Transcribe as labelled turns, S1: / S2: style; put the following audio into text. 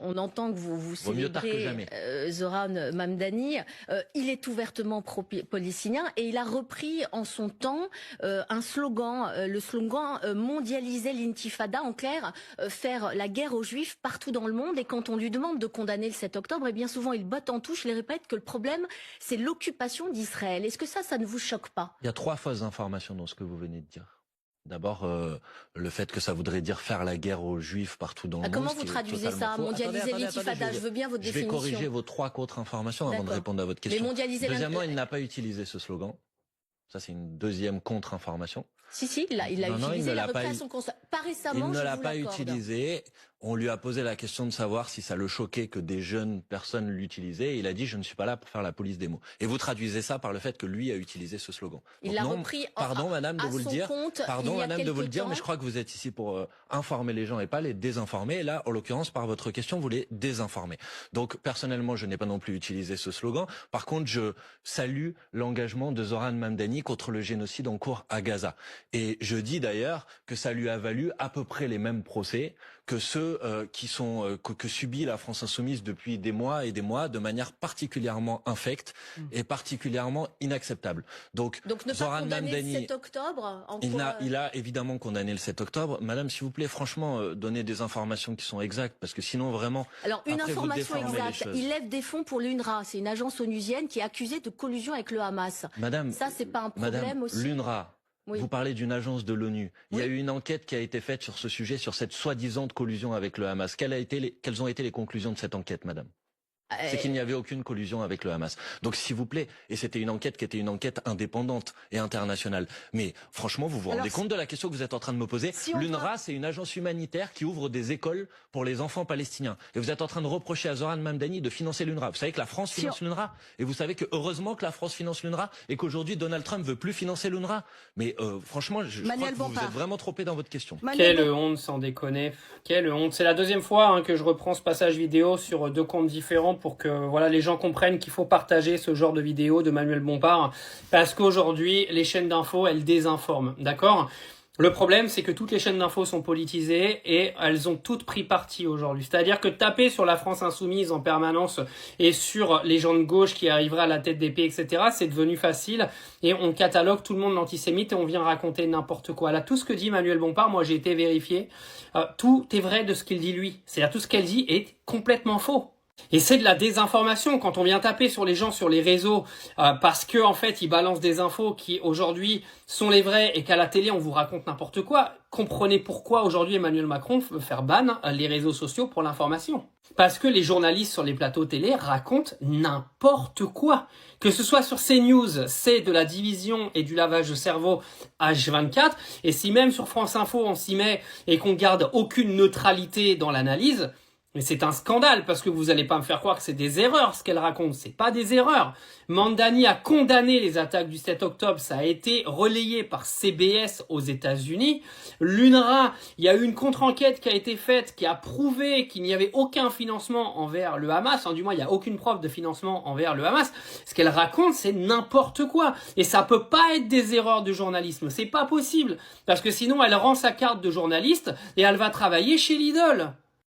S1: On entend que vous
S2: Vaut mieux tard que
S1: célébrez
S2: jamais.
S1: Zoran Mamdani. Il est ouvertement pro-palestinien et il a repris en son temps un slogan, le slogan mondialiser l'intifada, en clair, faire la guerre aux juifs partout dans le monde. Et quand on lui demande de condamner le 7 octobre, et bien souvent il botte en touche, il répète que le problème c'est l'occupation d'Israël. Est-ce que ça ne vous choque pas?
S2: Il y a 3 fausses informations dans ce que vous venez de dire. D'abord, le fait que ça voudrait dire faire la guerre aux juifs partout dans le monde.
S1: Comment vous traduisez ça? Mondialiser l'intifada, je veux bien votre définition.
S2: Je vais corriger vos 3 contre-informations avant de répondre à votre question.
S1: Mais mondialiser
S2: Deuxièmement, il n'a pas utilisé ce slogan. Ça, c'est une deuxième contre-information.
S1: Si, il l'a utilisé, il a repris à son constat. Pas récemment,
S2: il ne l'a pas utilisé. On lui a posé la question de savoir si ça le choquait que des jeunes personnes l'utilisaient. Il a dit, je ne suis pas là pour faire la police des mots. Et vous traduisez ça par le fait que lui a utilisé ce slogan.
S1: Il l'a repris
S2: pardon, madame, de vous le dire. Pardon, madame, de vous le dire, mais je crois que vous êtes ici pour informer les gens et pas les désinformer. Et là, en l'occurrence, par votre question, vous les désinformez. Donc, personnellement, je n'ai pas non plus utilisé ce slogan. Par contre, je salue l'engagement de Zoran Mamdani contre le génocide en cours à Gaza. Et je dis d'ailleurs que ça lui a valu à peu près les mêmes procès que ceux que subit la France insoumise depuis des mois et des mois de manière particulièrement infecte et particulièrement inacceptable. Donc
S1: ne pas condamner le 7 octobre
S2: il a évidemment condamné le 7 octobre. Madame, s'il vous plaît, franchement, donnez des informations qui sont exactes parce que sinon vraiment...
S1: Alors une information exacte, il lève des fonds pour l'UNRWA, c'est une agence onusienne qui est accusée de collusion avec le Hamas.
S2: Madame,
S1: ça c'est pas un problème aussi?
S2: L'UNRWA. Oui. Vous parlez d'une agence de l'ONU. Il y a eu une enquête qui a été faite sur ce sujet, sur cette soi-disant collusion avec le Hamas. Quelles ont été les conclusions de cette enquête, madame? C'est qu'il n'y avait aucune collusion avec le Hamas. Donc s'il vous plaît, et c'était une enquête qui était une enquête indépendante et internationale. Mais franchement, vous vous rendez compte de la question que vous êtes en train de me poser? L'UNRWA, c'est une agence humanitaire qui ouvre des écoles pour les enfants palestiniens. Et vous êtes en train de reprocher à Zoran Mamdani de financer l'UNRWA. Vous savez que la France finance l'UNRWA. Et vous savez que heureusement que la France finance l'UNRWA et qu'aujourd'hui Donald Trump veut plus financer l'UNRWA. Mais franchement, je crois que vous êtes vraiment trompé dans votre question.
S3: Quelle honte, sans déconner. Quelle honte. C'est la deuxième fois que je reprends ce passage vidéo sur 2 comptes différents pour que voilà, les gens comprennent qu'il faut partager ce genre de vidéo de Manuel Bompard parce qu'aujourd'hui, les chaînes d'infos, elles désinforment, d'accord? Le problème, c'est que toutes les chaînes d'infos sont politisées et elles ont toutes pris parti aujourd'hui. C'est-à-dire que taper sur la France insoumise en permanence et sur les gens de gauche qui arriveraient à la tête d'épée, etc., c'est devenu facile et on catalogue tout le monde d'antisémite et on vient raconter n'importe quoi. Là, tout ce que dit Manuel Bompard, moi j'ai été vérifié, tout est vrai de ce qu'il dit lui. C'est-à-dire tout ce qu'elle dit est complètement faux. Et c'est de la désinformation quand on vient taper sur les gens sur les réseaux parce que en fait ils balancent des infos qui aujourd'hui sont les vraies et qu'à la télé on vous raconte n'importe quoi. Comprenez pourquoi aujourd'hui Emmanuel Macron veut faire ban les réseaux sociaux pour l'information. Parce que les journalistes sur les plateaux télé racontent n'importe quoi. Que ce soit sur CNews, c'est de la division et du lavage de cerveau H24. Et si même sur France Info on s'y met et qu'on garde aucune neutralité dans l'analyse, mais c'est un scandale parce que vous allez pas me faire croire que c'est des erreurs ce qu'elle raconte. C'est pas des erreurs. Mamdani a condamné les attaques du 7 octobre. Ça a été relayé par CBS aux États-Unis. L'UNRWA, il y a eu une contre-enquête qui a été faite qui a prouvé qu'il n'y avait aucun financement envers le Hamas. Du moins, il n'y a aucune preuve de financement envers le Hamas. Ce qu'elle raconte, c'est n'importe quoi. Et ça peut pas être des erreurs de journalisme. C'est pas possible. Parce que sinon, elle rend sa carte de journaliste et elle va travailler chez Lidl.